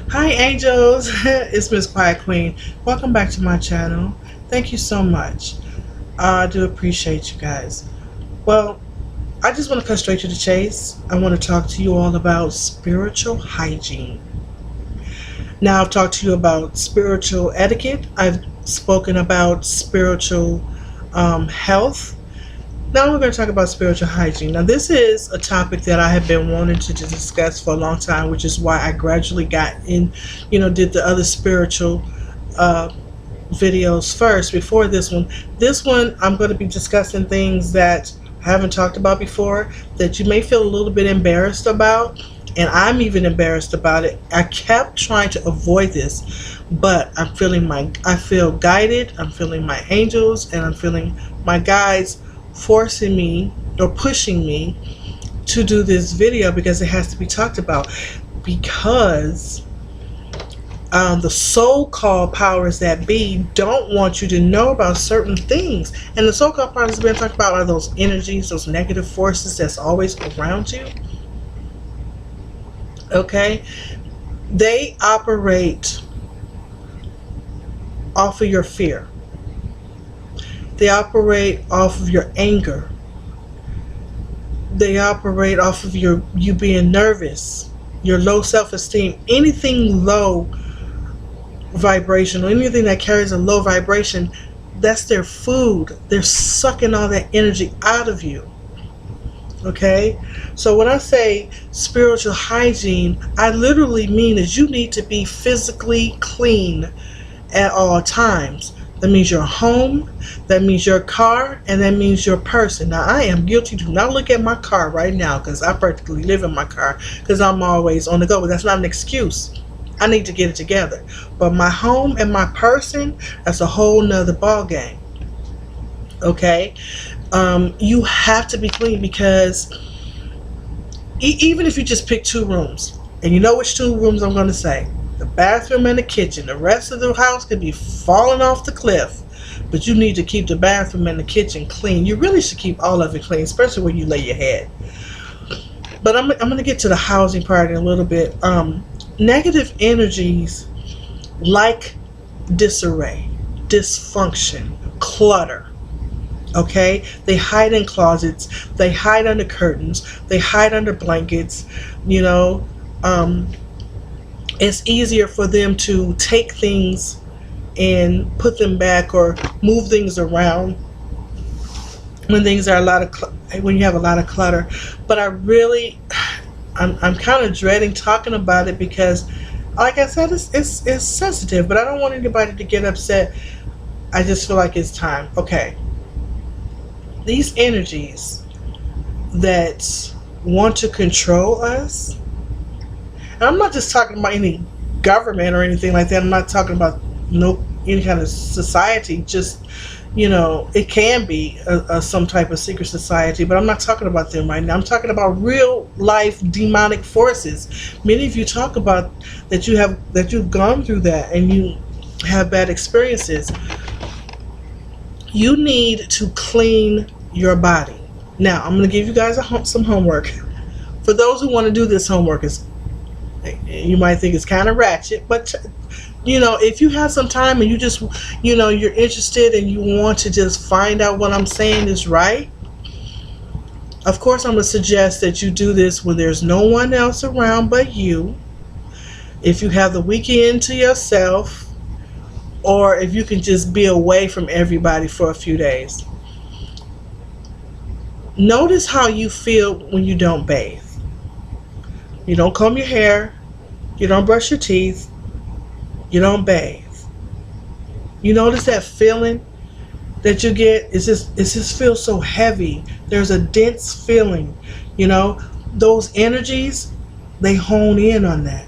Hi angels, it's Miss Quiet Queen. Welcome back to my channel. Thank you so much. I do appreciate you guys. Well, I just want to cut straight to the chase. I want to talk to you all about spiritual hygiene. Now, I've talked to you about spiritual etiquette. I've spoken about spiritual health. Now we're going to talk about spiritual hygiene. Now this is a topic that I have been wanting to discuss for a long time, which is why I gradually got in, did the other spiritual videos first before this one. This one I'm going to be discussing things that I haven't talked about before that you may feel a little bit embarrassed about, and I'm even embarrassed about it. I kept trying to avoid this, but I feel guided, I'm feeling my angels, and I'm feeling my guides forcing me or pushing me to do this video because it has to be talked about, because the so-called powers that be don't want you to know about certain things. And the so-called powers that been talked about are those energies, those negative forces that's always around you. Okay, they operate off of your fear. They operate off of your anger. They operate off of you being nervous, your low self-esteem, anything low vibrational, anything that carries a low vibration, that's their food. They're sucking all that energy out of you. Okay? So when I say spiritual hygiene, I literally mean that you need to be physically clean at all times. That means your home, that means your car, and that means your person. Now, I am guilty. Do not look at my car right now because I practically live in my car because I'm always on the go. But that's not an excuse. I need to get it together. But my home and my person, that's a whole nother ball game. Okay? You have to be clean because even if you just pick 2 rooms, and you know which 2 rooms I'm going to say, the bathroom and the kitchen. The rest of the house could be falling off the cliff, but you need to keep the bathroom and the kitchen clean. You really should keep all of it clean, especially where you lay your head. But I'm going to get to the housing part in a little bit. Negative energies like disarray, dysfunction, clutter. Okay? They hide in closets. They hide under curtains. They hide under blankets. It's easier for them to take things and put them back or move things around when things are when you have a lot of clutter. But I'm kind of dreading talking about it because, like I said, it's sensitive. But I don't want anybody to get upset. I just feel like it's time. Okay, these energies that want to control us. And I'm not just talking about any government or anything like that. I'm not talking about any kind of society. Just, it can be some type of secret society, but I'm not talking about them right now. I'm talking about real life demonic forces. Many of you talk about that you've gone through that and you have bad experiences. You need to clean your body. Now, I'm going to give you guys some homework. For those who want to do this homework, you might think it's kind of ratchet, but if you have some time and you just you're interested and you want to just find out what I'm saying is right, of course I'm going to suggest that you do this when there's no one else around but you. If you have the weekend to yourself, or if you can just be away from everybody for a few days. Notice how you feel when you don't bathe. You don't comb your hair. You don't brush your teeth. You don't bathe. You notice that feeling that you get? It just feels so heavy. There's a dense feeling. Those energies, they hone in on that.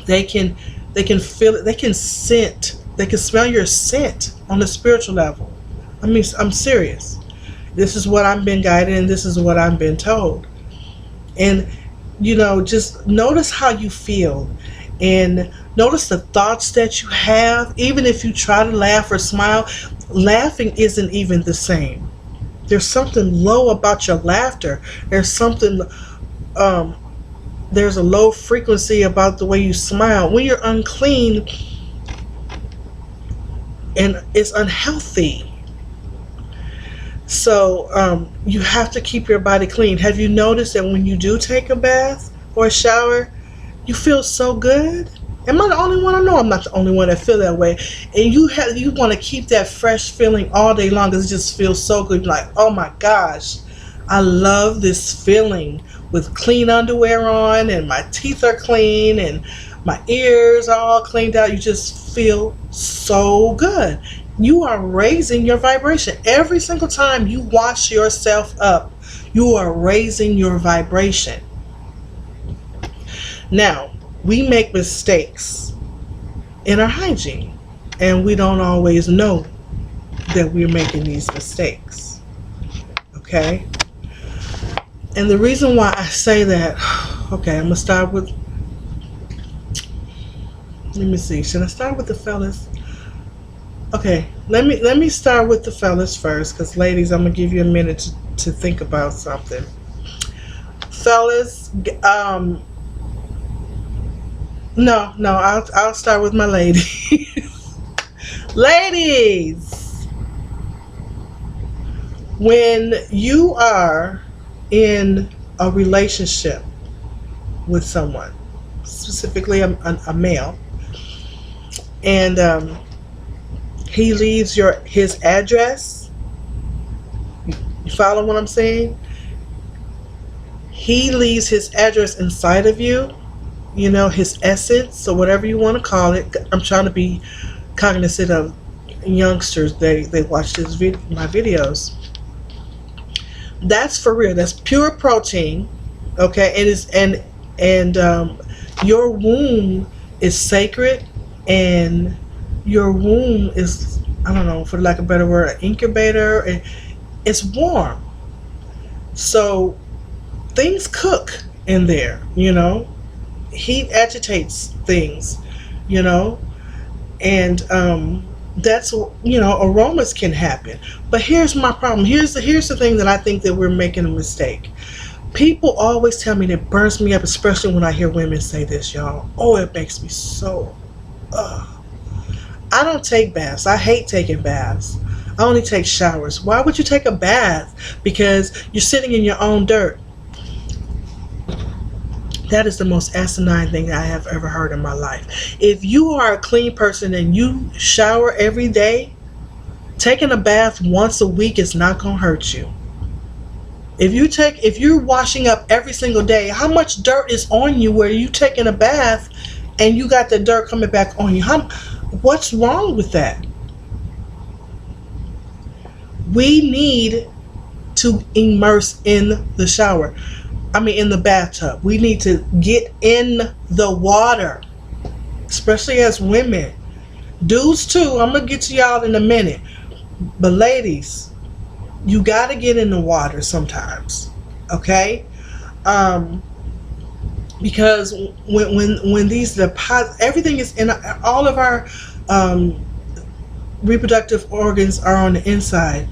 They can feel it. They can scent. They can smell your scent on the spiritual level. I mean, I'm serious. This is what I've been guided, and this is what I've been told. And just notice how you feel, and notice the thoughts that you have. Even if you try to laugh or smile, laughing isn't even the same. There's something low about your laughter. There's something there's a low frequency about the way you smile. When you're unclean and it's unhealthy. So you have to keep your body clean. Have you noticed that when you do take a bath or a shower, you feel so good? Am I the only one? I know I'm not the only one that feel that way. And you want to keep that fresh feeling all day long because it just feels so good. You're like, oh my gosh, I love this feeling with clean underwear on and my teeth are clean and my ears are all cleaned out. You just feel so good. You are raising your vibration. Every single time you wash yourself up, you are raising your vibration. Now, we make mistakes in our hygiene, and we don't always know that we're making these mistakes. Okay? And the reason why I say that, okay, I'm going to start with, let me see, should I start with the fellas? Okay, let me start with the fellas first, because ladies, I'm going to give you a minute to think about something. Fellas, no, I'll start with my ladies. Ladies, when you are in a relationship with someone, specifically a male, and he leaves his address, you follow what I'm saying? He leaves his address inside of you, you know, his essence, or whatever you want to call it. I'm trying to be cognizant of youngsters. They watch my videos. That's for real. That's pure protein. Okay, and your womb is sacred, and your womb is, I don't know, for lack of a better word, an incubator, and it's warm. So things cook in there, you know. Heat agitates things, you know, and that's, you know, aromas can happen. But here's my problem. Here's the thing that I think that we're making a mistake. People always tell me, that burns me up, especially when I hear women say this, y'all. Oh, it makes me so, I don't take baths. I hate taking baths. I only take showers. Why would you take a bath? Because you're sitting in your own dirt. That is the most asinine thing I have ever heard in my life. If you are a clean person and you shower every day, taking a bath once a week is not going to hurt you. If you're washing up every single day, how much dirt is on you where you taking a bath and you got the dirt coming back on you? What's wrong with that? We need to immerse in the shower. In the bathtub. We need to get in the water, especially as women. Dudes too. I'm going to get to y'all in a minute. But ladies, you got to get in the water sometimes. Okay? Because when these deposits, everything is in, all of our reproductive organs are on the inside.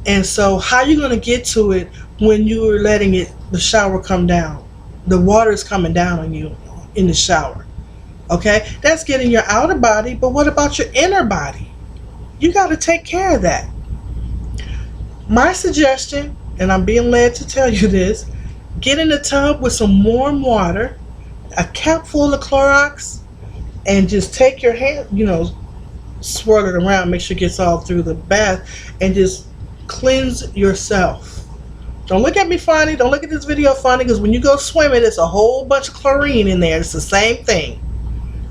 And so how are you going to get to it when you're letting the shower come down? The water is coming down on you in the shower. Okay? That's getting your outer body, but what about your inner body? You got to take care of that. My suggestion, and I'm being led to tell you this, get in the tub with some warm water, a cup full of Clorox, and just take your hand, swirl it around, make sure it gets all through the bath, and just cleanse yourself. Don't look at me funny. Don't look at this video funny, because when you go swimming, it's a whole bunch of chlorine in there. It's the same thing.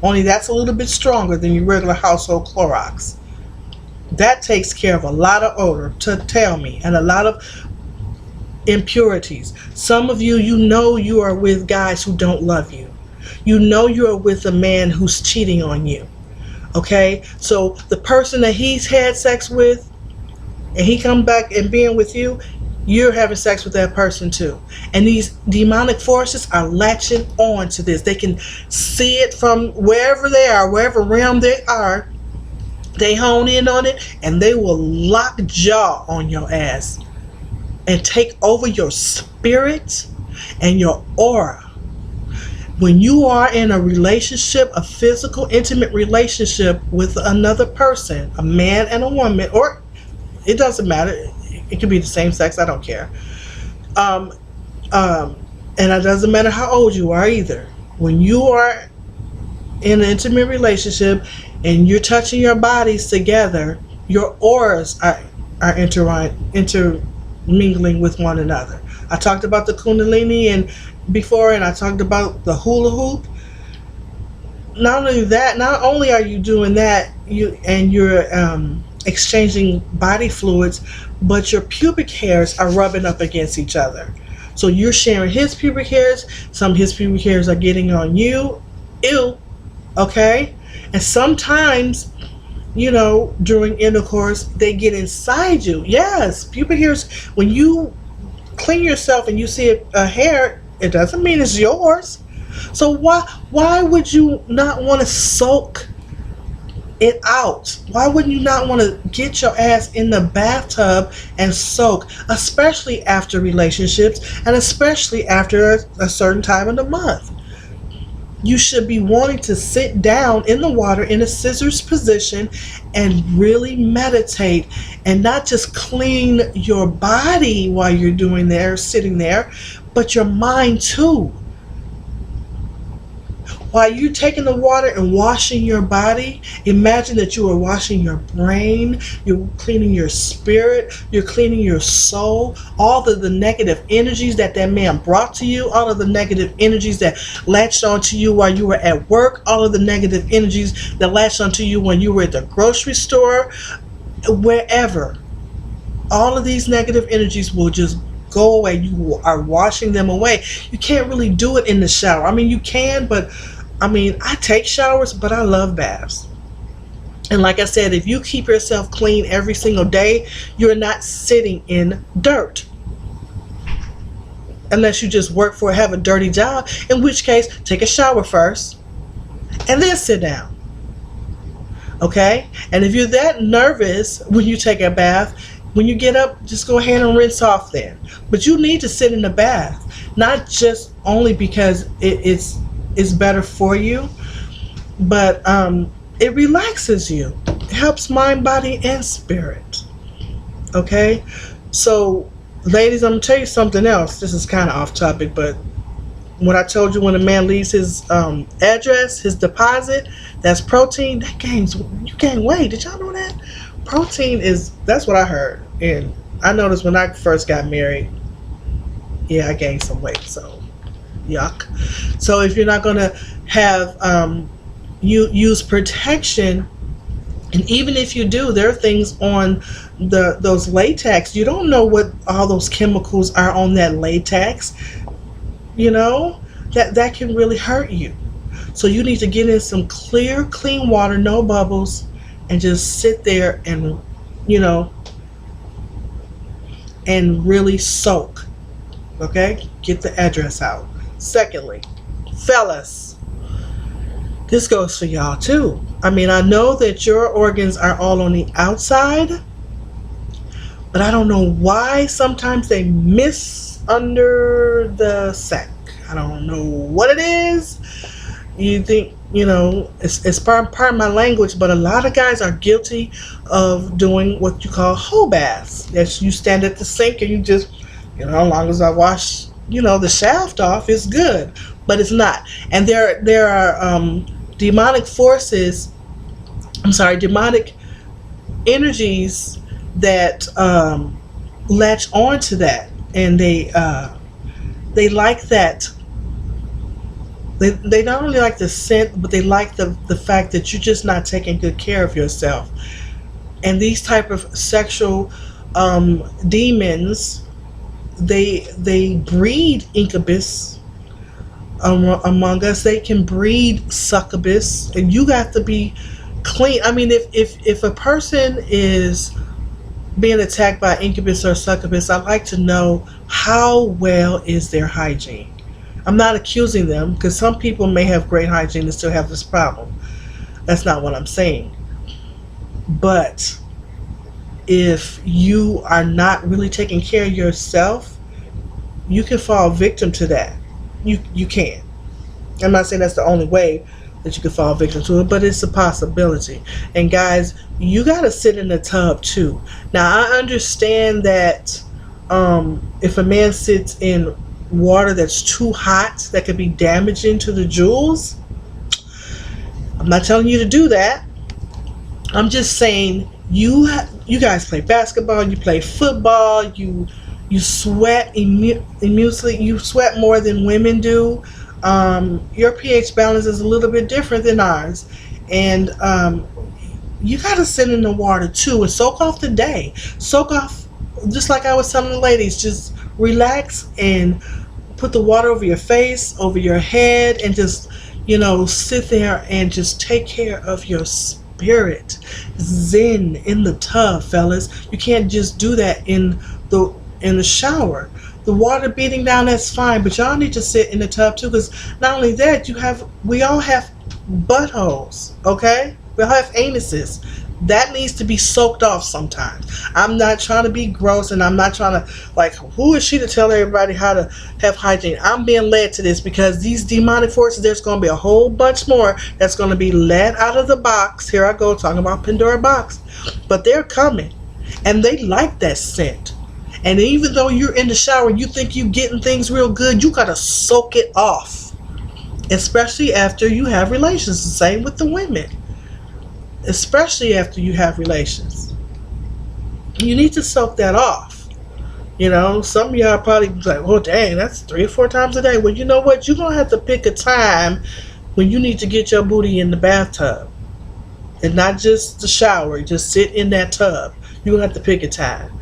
Only that's a little bit stronger than your regular household Clorox. That takes care of a lot of odor, to tell me, and a lot of impurities. Some of you, you are with guys who don't love you. You are with a man who's cheating on you. Okay? So the person that he's had sex with, and he come back and being with you, you're having sex with that person too. And these demonic forces are latching on to this. They can see it from wherever they are, wherever realm they are. They hone in on it, and they will lock jaw on your ass and take over your spirit and your aura. When you are in a relationship, a physical, intimate relationship with another person, a man and a woman, or it doesn't matter. It could be the same sex. I don't care. Um, and it doesn't matter how old you are either. When you are in an intimate relationship and you're touching your bodies together, your auras are intermingling with one another. I talked about the Kundalini and before, and I talked about the hula hoop. Not only that, not only are you doing that, you're exchanging body fluids, but your pubic hairs are rubbing up against each other. So you're sharing his pubic hairs. Some of his pubic hairs are getting on you. Ew. Okay? And sometimes, during intercourse, they get inside you. Yes, pubic hairs, when you clean yourself and you see a hair, it doesn't mean it's yours. So why would you not want to soak it out? Why wouldn't you not want to get your ass in the bathtub and soak, especially after relationships and especially after a certain time of the month? You should be wanting to sit down in the water in a scissors position and really meditate and not just clean your body while you're sitting there, but your mind too. While you're taking the water and washing your body, imagine that you are washing your brain, you're cleaning your spirit, you're cleaning your soul, all of the negative energies that man brought to you, all of the negative energies that latched onto you while you were at work, all of the negative energies that latched onto you when you were at the grocery store, wherever. All of these negative energies will just go away. You are washing them away. You can't really do it in the shower. I mean, you can, but I take showers, but I love baths. And like I said, if you keep yourself clean every single day, you're not sitting in dirt. Unless you just have a dirty job, in which case, take a shower first and then sit down. Okay? And if you're that nervous when you take a bath, when you get up, just go ahead and rinse off then. But you need to sit in the bath, not just only because it's better for you, but it relaxes you. It helps mind, body, and spirit. Okay? So, ladies, I'm going to tell you something else. This is kind of off topic, but what I told you, when a man leaves his address, his deposit, that's protein. You gain weight. Did y'all know that? Protein that's what I heard. And I noticed when I first got married, I gained some weight. So, yuck. So if you're not going to have use protection, and even if you do, there are things on those latex. You don't know what all those chemicals are on that latex. That can really hurt you. So you need to get in some clear, clean water, no bubbles, and just sit there and and really soak. Okay? Get the address out. Secondly, fellas, this goes for y'all too. I know that your organs are all on the outside, but I don't know why sometimes they miss under the sack. I don't know what it is. You think, it's part of my language, but a lot of guys are guilty of doing what you call hoe baths. That you stand at the sink and you just, as long as I wash, the shaft off, it's good. But it's not. And there are demonic forces, demonic energies that latch on to that. And they like that. They not only like the scent, but they like the fact that you're just not taking good care of yourself. And these type of sexual demons, they breed incubus among us. They can breed succubus, and you got to be clean. If a person is being attacked by incubus or succubus, I'd like to know how well is their hygiene. I'm not accusing them, because some people may have great hygiene and still have this problem. That's not what I'm saying. But if you are not really taking care of yourself, you can fall victim to that. You can. I'm not saying that's the only way that you can fall victim to it, but it's a possibility. And guys, you gotta sit in the tub too. Now I understand that if a man sits in water that's too hot, that could be damaging to the jewels. I'm not telling you to do that. I'm just saying you guys play basketball, you play football, you sweat immensely. You sweat more than women do. Your pH balance is a little bit different than ours, and you gotta sit in the water too and soak off the day. Soak off, just like I was telling the ladies. Just relax and put the water over your face, over your head, and just sit there and just take care of your spirit. Zen in the tub, fellas. You can't just do that in the shower. The water beating down, that's fine, but y'all need to sit in the tub too, because not only that, we all have buttholes, okay? We all have anuses. That needs to be soaked off sometimes. I'm not trying to be gross, and I'm not trying to, who is she to tell everybody how to have hygiene? I'm being led to this because these demonic forces, there's going to be a whole bunch more that's going to be let out of the box. Here I go, talking about Pandora box. But they're coming, and they like that scent. And even though you're in the shower and you think you're getting things real good, you got to soak it off. Especially after you have relations. The same with the women. Especially after you have relations. You need to soak that off. Some of y'all are probably like, oh dang, that's 3 or 4 times a day. Well, you know what? You're going to have to pick a time when you need to get your booty in the bathtub. And not just the shower. Just sit in that tub. You're going to have to pick a time.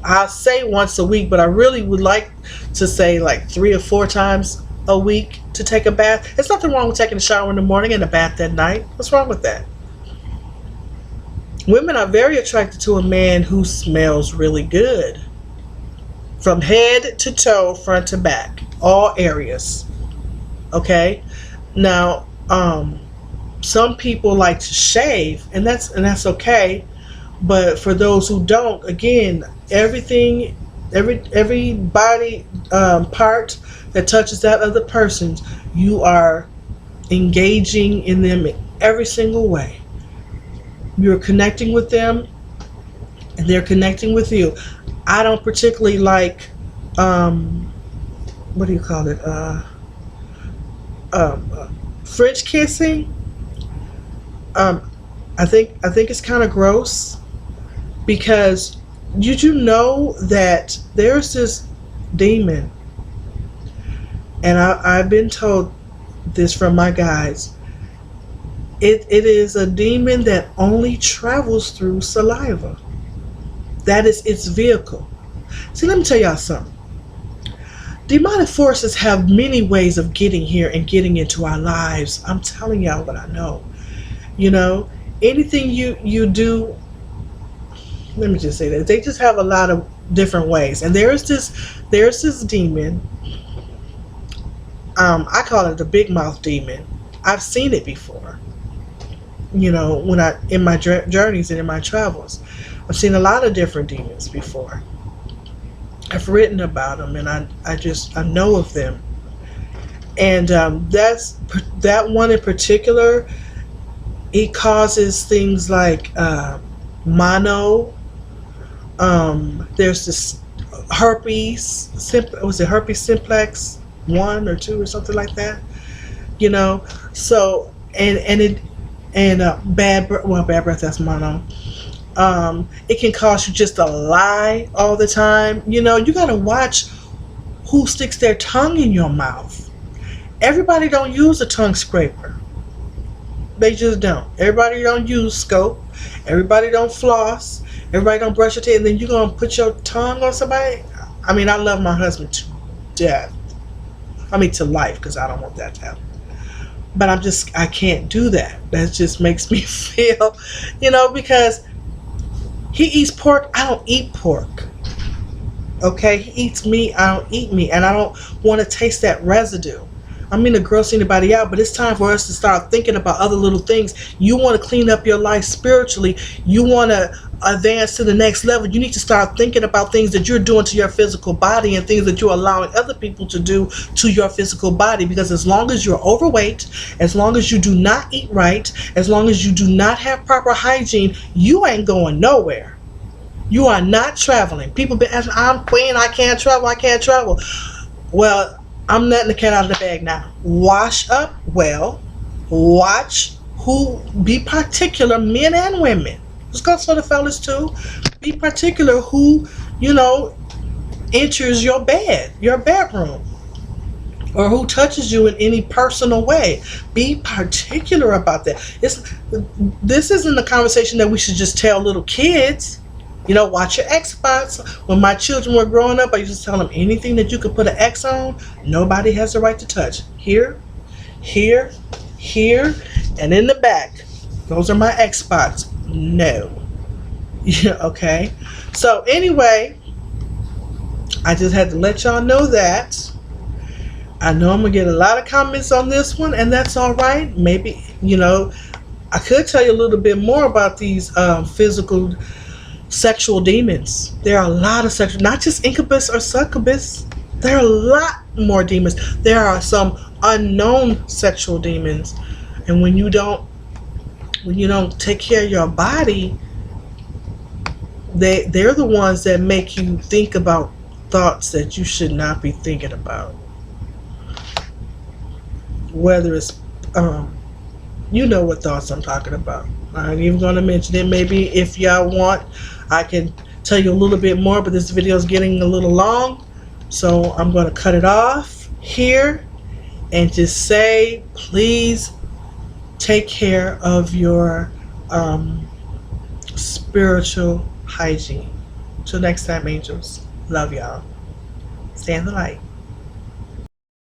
I say once a week, but I really would like to say 3 or 4 times a week to take a bath. There's nothing wrong with taking a shower in the morning and a bath at night. What's wrong with that? Women are very attracted to a man who smells really good. From head to toe, front to back. All areas. Okay? Now, some people like to shave, and that's okay. But for those who don't, again, every body part that touches that other person, you are engaging in them in every single way. You're connecting with them, and they're connecting with you. I don't particularly like, what do you call it? French kissing. I think it's kind of gross. Because did you know that there's this demon, and I've been told this from my guides, it is a demon that only travels through saliva. That is its vehicle. See, let me tell y'all something. Demonic forces have many ways of getting here and getting into our lives. I'm telling y'all what I know. Anything you do, let me just say that they just have a lot of different ways. And there's this demon. I call it the big mouth demon. I've seen it before. When in my journeys and in my travels, I've seen a lot of different demons before. I've written about them, and I know of them. And that one in particular. It causes things like mono. There's this herpes. Was it herpes simplex 1 or 2 or something like that? So bad breath. That's mono. It can cause you just to lie all the time. You gotta watch who sticks their tongue in your mouth. Everybody don't use a tongue scraper. They just don't. Everybody don't use scope. Everybody don't floss. Everybody don't brush your teeth. And then you're going to put your tongue on somebody? I mean, I love my husband to death. To life, because I don't want that to happen. But I can't do that. That just makes me feel, because he eats pork. I don't eat pork. Okay? He eats meat. I don't eat meat. And I don't want to taste that residue. I mean to gross anybody out, but it's time for us to start thinking about other little things. You want to clean up your life spiritually. You want to advance to the next level, you need to start thinking about things that you're doing to your physical body and things that you're allowing other people to do to your physical body. Because as long as you're overweight, as long as you do not eat right, as long as you do not have proper hygiene, you ain't going nowhere. You are not traveling. People been asking, I'm queen, I can't travel, I can't travel. Well, I'm letting the cat out of the bag now. Wash up well. Watch who, be particular, men and women. This goes for the fellas too. Be particular who, enters your bed, your bedroom, or who touches you in any personal way. Be particular about that. This isn't a conversation that we should just tell little kids. Watch your X spots. When my children were growing up, I used to tell them anything that you could put an X on, nobody has the right to touch. Here, here, here, and in the back. Those are my X spots. No. Okay. So anyway, I just had to let y'all know that. I know I'm going to get a lot of comments on this one, and that's all right. Maybe, I could tell you a little bit more about these physical sexual demons. There are a lot of sexual, not just incubus or succubus. There are a lot more demons. There are some unknown sexual demons, and when you don't take care of your body, they're the ones that make you think about thoughts that you should not be thinking about. Whether it's what thoughts I'm talking about. I ain't even going to mention it. Maybe if y'all want, I can tell you a little bit more, but this video is getting a little long, so I'm going to cut it off here and just say, please take care of your spiritual hygiene. Till next time, angels. Love y'all. Stay in the light.